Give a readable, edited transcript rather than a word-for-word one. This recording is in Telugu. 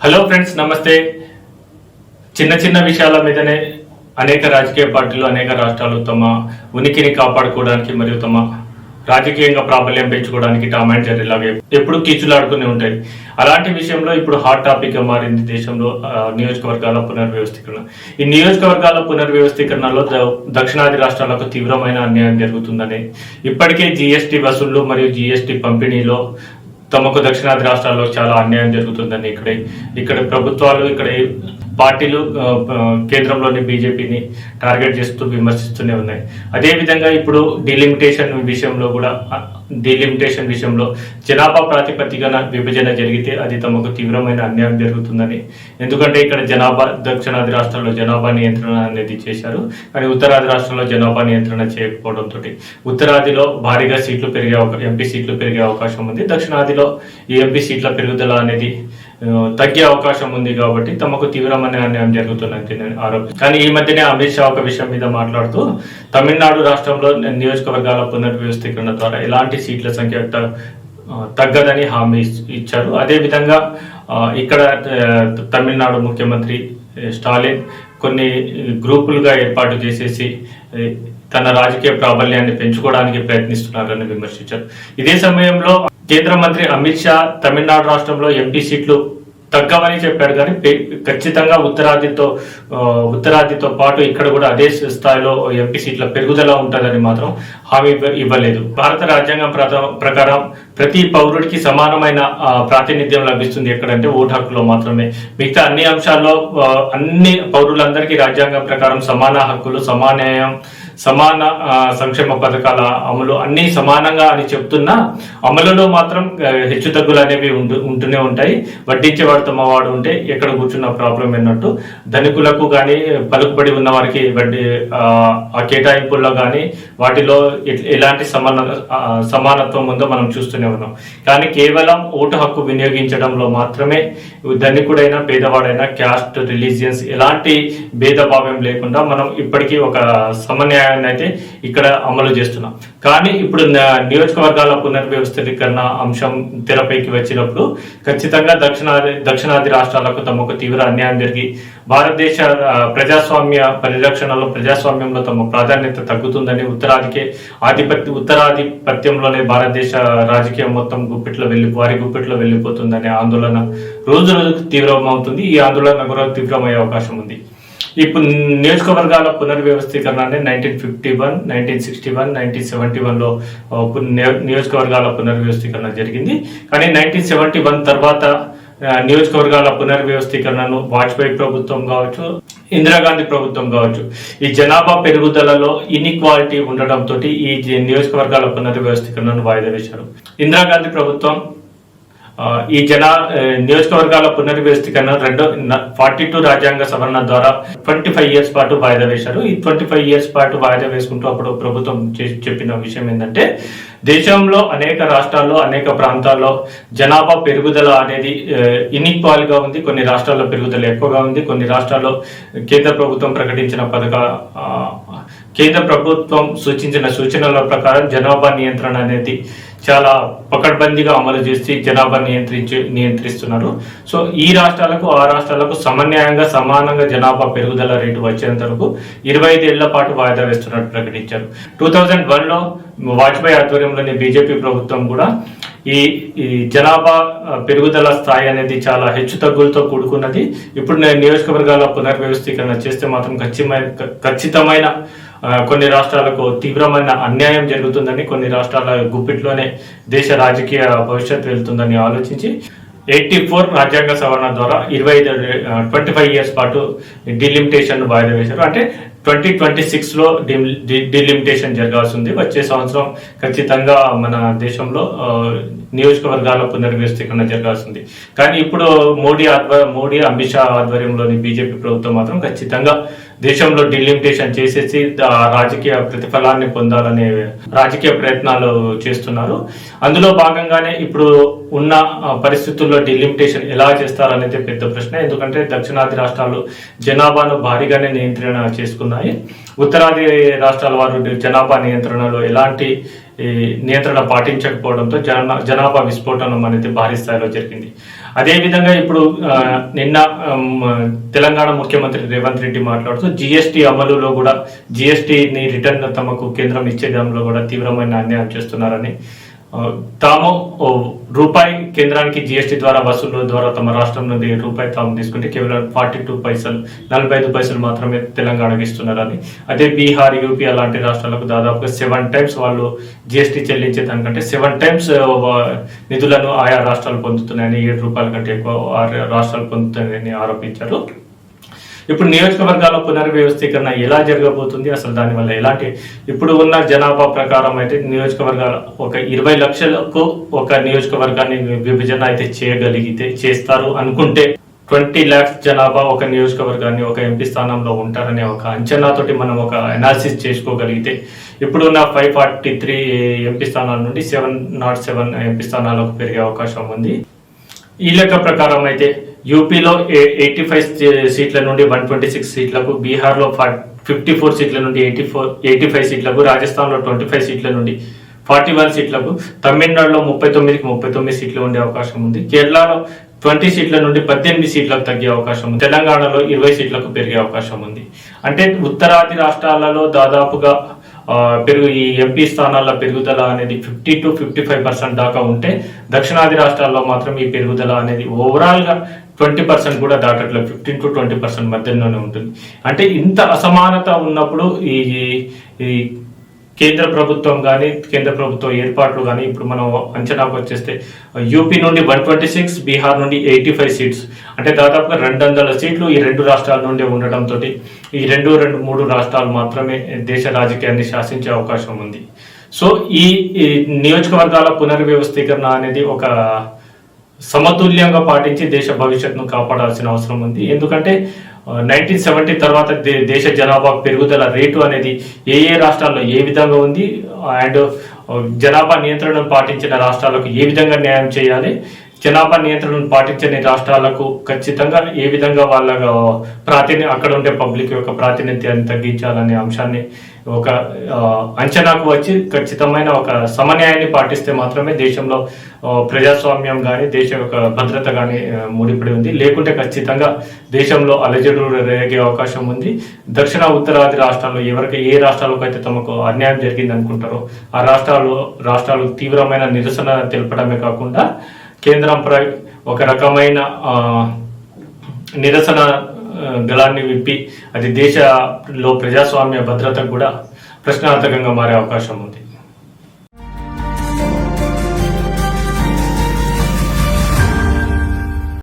హలో ఫ్రెండ్స్, నమస్తే. చిన్న చిన్న విషయాల మీదనే అనేక రాజకీయ పార్టీలు అనేక రాష్ట్రాలు తమ ఉనికిని కాపాడుకోవడానికి మరియు తమ రాజకీయంగా ప్రాబల్యం పెంచుకోవడానికి టామ్ అండ్ జెర్రీ లాగా ఎప్పుడు కీచులాడుతూనే ఉంటాయి. అలాంటి విషయంలో ఇప్పుడు హాట్ టాపిక్ గా మారింది దేశంలో నియోజకవర్గాల పునర్వ్యవస్థీకరణ. ఈ నియోజకవర్గాల పునర్వ్యవస్థీకరణలో దక్షిణాది రాష్ట్రాలకు తీవ్రమైన అన్యాయం జరుగుతుందని, ఇప్పటికే జీఎస్టీ వసూళ్లు మరియు జీఎస్టీ పంపిణీలో తమకు దక్షిణాది రాష్ట్రాల్లో చాలా అన్యాయం జరుగుతుందని ఇక్కడ ప్రభుత్వాలు, ఇక్కడ పార్టీలు కేంద్రంలోని బీజేపీని టార్గెట్ చేస్తూ విమర్శిస్తూనే ఉన్నాయి. అదేవిధంగా ఇప్పుడు డీలిమిటేషన్ విషయంలో జనాభా ప్రాతిపదికన విభజన జరిగితే అది తమకు తీవ్రమైన అన్యాయం జరుగుతుందని, ఎందుకంటే ఇక్కడ దక్షిణాది రాష్ట్రాల్లో జనాభా నియంత్రణ అనేది చేశారు, కానీ ఉత్తరాది రాష్ట్రాల్లో జనాభా నియంత్రణ చేయకపోవడంతో ఉత్తరాదిలో భారీగా ఎంపీ సీట్లు పెరిగే అవకాశం ఉంది. దక్షిణాదిలో ఈ ఎంపీ సీట్ల పెరుగుదల అనేది తగ్గే అవకాశం ఉంది. కాబట్టి తమకు తీవ్రమైన అన్యాయం జరుగుతుందని ఆరోపణ. కానీ ఈ మధ్యనే అమిత్ షా ఒక విషయం మీద మాట్లాడుతూ తమిళనాడు రాష్ట్రంలో నియోజకవర్గాల పునర్వ్యవస్థీకరణ ద్వారా ఎలాంటి సీట్ల సంఖ్య తగ్గదని హామీ ఇచ్చారు. అదేవిధంగా ఇక్కడ తమిళనాడు ముఖ్యమంత్రి స్టాలిన్ కొన్ని గ్రూపులుగా ఏర్పాటు చేసేసి తన రాజకీయ ప్రాబల్యాన్ని పెంచుకోవడానికి ప్రయత్నిస్తున్నారని విమర్శించారు. ఇదే సమయంలో కేంద్ర మంత్రి అమిత్ షా తమిళనాడు రాష్ట్రంలో ఎంపీ సీట్లు తగ్గవని చెప్పారు, కానీ ఖచ్చితంగా ఉత్తరాదితో పాటు ఇక్కడ కూడా అదే స్థాయిలో ఎంపీ సీట్ల పెరుగుదల ఉంటుందని మాత్రం హామీ ఇవ్వలేదు. భారత రాజ్యాంగం ప్రకారం ప్రతి పౌరుడికి సమానమైన ప్రాతినిధ్యం లభిస్తుంది ఎక్కడంటే ఓటు హక్కులో మాత్రమే. మిగతా అన్ని అంశాల్లో అన్ని పౌరులందరికీ రాజ్యాంగం ప్రకారం సమాన హక్కులు, సమాన సంక్షేమ పథకాల అమలు అన్ని సమానంగా అని చెప్తున్నా అమలులో మాత్రం హెచ్చుతగ్గులు అనేవి ఉంటూనే ఉంటాయి. వడ్డించేవాడు తమవాడు ఉంటే ఎక్కడ కూర్చున్న ప్రాబ్లం అన్నట్టు ధనికులకు కానీ పలుకుబడి ఉన్న వారికి వడ్డీ ఆ కేటాయింపుల్లో కానీ వాటిలో ఎలాంటి సమానత్వం ఉందో మనం చూస్తూనే ఉన్నాం. కానీ కేవలం ఓటు హక్కు వినియోగించడంలో మాత్రమే ధనికుడైనా పేదవాడైనా క్యాస్ట్, రిలీజియన్స్ ఎలాంటి భేదభావం లేకుండా మనం ఇప్పటికీ ఒక సమన్యాయాన్ని అయితే ఇక్కడ అమలు చేస్తున్నాం. కానీ ఇప్పుడు నియోజకవర్గాల పునర్వ్యవస్థీకరణ అంశం తెరపైకి వచ్చినప్పుడు ఖచ్చితంగా దక్షిణాది రాష్ట్రాలకు తమకు తీవ్ర అన్యాయం జరిగి భారతదేశ ప్రజాస్వామ్య పరిరక్షణలో, ప్రజాస్వామ్యంలో తమ ప్రాధాన్యత తగ్గుతుందని, ఉత్తరాధిపత్యంలోనే భారతదేశ రాజకీయం మొత్తం వారి గుప్పిట్లో వెళ్ళిపోతుందనే ఆందోళన రోజు రోజుకు తీవ్రమవుతుంది. ఈ ఆందోళన కూడా తీవ్రమయ్యే అవకాశం ఉంది. ఇప్పుడు నియోజకవర్గాల పునర్వ్యవస్థీకరణ అనేది 1951, 1961, 1971లో నియోజకవర్గాల పునర్వ్యవస్థీకరణ జరిగింది. కానీ 1971 తర్వాత నియోజకవర్గాల పునర్వ్యవస్థీకరణను వాజ్పేయి ప్రభుత్వం కావచ్చు, ఇందిరాగాంధీ ప్రభుత్వం కావచ్చు, ఈ జనాభా పెరుగుదలలో ఇన్ఈక్వాలిటీ ఉండడంతో ఈ నియోజకవర్గాల పునర్వ్యవస్థీకరణను వాయిదా వేశారు. ఇందిరాగాంధీ ప్రభుత్వం ఈ నియోజకవర్గాల పునర్వ్యవస్థీకరణ 42 రాజ్యాంగ సవరణ ద్వారా 25 ఇయర్స్ పాటు వాయిదా వేశారు. ఈ 25 ఇయర్స్ పాటు వాయిదా వేసుకుంటూ అప్పుడు ప్రభుత్వం చెప్పిన విషయం ఏంటంటే, దేశంలో అనేక రాష్ట్రాల్లో, అనేక ప్రాంతాల్లో జనాభా పెరుగుదల అనేది ఇన్ఈక్వాల్గా ఉంది. కొన్ని రాష్ట్రాల్లో పెరుగుదల ఎక్కువగా ఉంది. కొన్ని రాష్ట్రాల్లో కేంద్ర ప్రభుత్వం సూచించిన సూచనల ప్రకారం జనాభా నియంత్రణ అనేది చాలా పకడ్బందీగా అమలు చేసి జనాభా నియంత్రిస్తున్నారు. సో ఈ రాష్ట్రాలకు ఆ రాష్ట్రాలకు సమానంగా జనాభా పెరుగుదల రేటు వచ్చేంత వరకు 25 ఏళ్ల పాటు వాయిదా వేస్తున్నట్టు ప్రకటించారు. 2001లో వాజ్పేయి ఆధ్వర్యంలోని బీజేపీ ప్రభుత్వం కూడా ఈ జనాభా పెరుగుదల స్థాయి అనేది చాలా హెచ్చుతగ్గులతో కూడుకున్నది. ఇప్పుడు నియోజకవర్గాల పునర్వ్యవస్థీకరణ చేస్తే మాత్రం ఖచ్చితమైన కొన్ని రాష్ట్రాలకు తీవ్రమైన అన్యాయం జరుగుతుందని, కొన్ని రాష్ట్రాల గుప్పిట్లోనే దేశ రాజకీయ భవిష్యత్తు వెళ్తుందని ఆలోచించి 84 రాజ్యాంగ సవరణ ద్వారా 25 ఇయర్స్ పాటు డిలిమిటేషన్ వాయిదా వేశారు. అంటే 2026లో డిలిమిటేషన్ జరగాల్సి ఉంది. వచ్చే సంవత్సరం ఖచ్చితంగా మన దేశంలో నియోజకవర్గాల పునర్వ్యవస్థీకరణ జరగాల్సింది. కానీ ఇప్పుడు మోడీ అమిత్ షా ఆధ్వర్యంలోని బీజేపీ ప్రభుత్వం మాత్రం ఖచ్చితంగా దేశంలో డిలిమిటేషన్ చేసేసి రాజకీయ ప్రతిఫలాన్ని పొందాలనే రాజకీయ ప్రయత్నాలు చేస్తున్నారు. అందులో భాగంగానే ఇప్పుడు ఉన్న పరిస్థితుల్లో డిలిమిటేషన్ ఎలా చేస్తారనేది పెద్ద ప్రశ్న. ఎందుకంటే దక్షిణాది రాష్ట్రాలు జనాభాను భారీగానే నియంత్రణ చేసుకున్నాయి. ఉత్తరాది రాష్ట్రాల వారు జనాభా నియంత్రణలో ఎలాంటి నియంత్రణ పాటించకపోవడంతో జనాభా విస్ఫోటనం అనేది భారీ స్థాయిలో జరిగింది. అదేవిధంగా ఇప్పుడు నిన్న తెలంగాణ ముఖ్యమంత్రి రేవంత్ రెడ్డి మాట్లాడుతూ జిఎస్టీ అమలులో కూడా జిఎస్టీని రిటర్న్ తమకు కేంద్రం ఇచ్చేదంలో కూడా తీవ్రమైన అన్యాయం చేస్తున్నారని, తాము రూపాయి కేంద్రానికి జిఎస్టీ ద్వారా వసూలు ద్వారా తమ రాష్ట్రం నుండి రూపాయి తాము తీసుకుంటే కేవలం 42 పైసలు 45 పైసలు మాత్రమే తెలంగాణకు ఇస్తున్నారని, అదే బీహార్ యూపీ అలాంటి రాష్ట్రాలకు దాదాపుగా 7 టైమ్స్ వాళ్ళు జిఎస్టీ చెల్లించే దానికంటే 7 టైమ్స్ నిధులను ఆయా రాష్ట్రాలు పొందుతున్నాయని, 7 రూపాయల కంటే ఎక్కువ రాష్ట్రాలు పొందుతున్నాయని ఆరోపించారు. ఇప్పుడు నియోజకవర్గాల పునర్వ్యవస్థీకరణ ఎలా జరగబోతుంది, అసలు దానివల్ల ఎలాంటి, ఇప్పుడు ఉన్న జనాభా ప్రకారం అయితే నియోజకవర్గాల ఒక 20 లక్షలకు ఒక నియోజకవర్గాన్ని విభజన అయితే చేయగలిగితే చేస్తారు అనుకుంటే 20 lakhs జనాభా ఒక నియోజకవర్గాన్ని ఒక ఎంపీ స్థానంలో ఉంటారనే ఒక అంచనాతోటి మనం ఒక అనాలిసిస్ చేసుకోగలిగితే ఇప్పుడున్న 543 ఎంపీ స్థానాల నుండి 707 ఎంపీ స్థానాలకు పెరిగే అవకాశం ఉంది. ఈ లెక్క ప్రకారం అయితే యూపీలో 85 సీట్ల నుండి 126 సీట్లకు, బీహార్లో 54 సీట్ల నుండి 85 సీట్లకు, రాజస్థాన్లో 25 సీట్ల నుండి 41 సీట్లకు, తమిళనాడులో 39 సీట్లు ఉండే అవకాశం ఉంది, కేరళలో 20 సీట్ల నుండి 18 సీట్లకు తగ్గే అవకాశం ఉంది, తెలంగాణలో 20 సీట్లకు పెరిగే అవకాశం ఉంది. అంటే ఉత్తరాది రాష్ట్రాలలో దాదాపుగా ఈ ఎంపీ స్థానాల పెరుగుదల అనేది 50 to 55% దాకా ఉంటే, దక్షిణాది రాష్ట్రాల్లో మాత్రం ఈ పెరుగుదల అనేది ఓవరాల్ గా 20% కూడా దాటట్లేదు, 15 to 20% మధ్యలోనే ఉంటుంది. అంటే ఇంత అసమానత ఉన్నప్పుడు ఈ కేంద్ర ప్రభుత్వం కానీ, కేంద్ర ప్రభుత్వ ఏర్పాట్లు కానీ ఇప్పుడు మనం అంచనాకు వచ్చేస్తే యూపీ నుండి 126, బీహార్ నుండి 85 సీట్స్, అంటే దాదాపుగా 200 సీట్లు ఈ 2 రాష్ట్రాల నుండి ఉండటంతో ఈ 3 రాష్ట్రాలు మాత్రమే దేశ రాజకీయాన్ని శాసించే అవకాశం ఉంది. సో ఈ నియోజకవర్గాల పునర్వ్యవస్థీకరణ అనేది ఒక సమతుల్యంగా పాటించి దేశ భవిష్యత్తును కాపాడాల్సిన అవసరం ఉంది. ఎందుకంటే 1970 తర్వాత దేశ జనాభా పెరుగుదల రేటు అనేది ఏ రాష్ట్రాల్లో ఏ విధంగా ఉంది, అండ్ జనాభా నియంత్రణను పాటించిన రాష్ట్రాలకు ఏ విధంగా న్యాయం చేయాలి, జనాభా నియంత్రణను పాటించని రాష్ట్రాలకు ఖచ్చితంగా ఏ విధంగా వాళ్ళ అక్కడ ఉండే పబ్లిక్ యొక్క ప్రాతినిధ్యాన్ని తగ్గించాలనే అంశాన్ని ఒక అంచనాకు వచ్చి ఖచ్చితమైన ఒక సమన్యాయాన్ని పాటిస్తే మాత్రమే దేశంలో ప్రజాస్వామ్యం కానీ దేశ యొక్క భద్రత కానీ ముడిపడి ఉంది. లేకుంటే ఖచ్చితంగా దేశంలో అలజడులు రేగే అవకాశం ఉంది. దక్షిణ ఉత్తరాది రాష్ట్రాల్లో ఏ రాష్ట్రాలకు అయితే తమకు అన్యాయం జరిగింది అనుకుంటారో ఆ రాష్ట్రాలు తీవ్రమైన నిరసన తెలపడమే కాకుండా కేంద్రంపై ఒక రకమైన నిరసన గళాన్ని విప్పి అది దేశంలో ప్రజాస్వామ్య భద్రతకు కూడా ప్రశ్నార్థకంగా మారే అవకాశం ఉంది.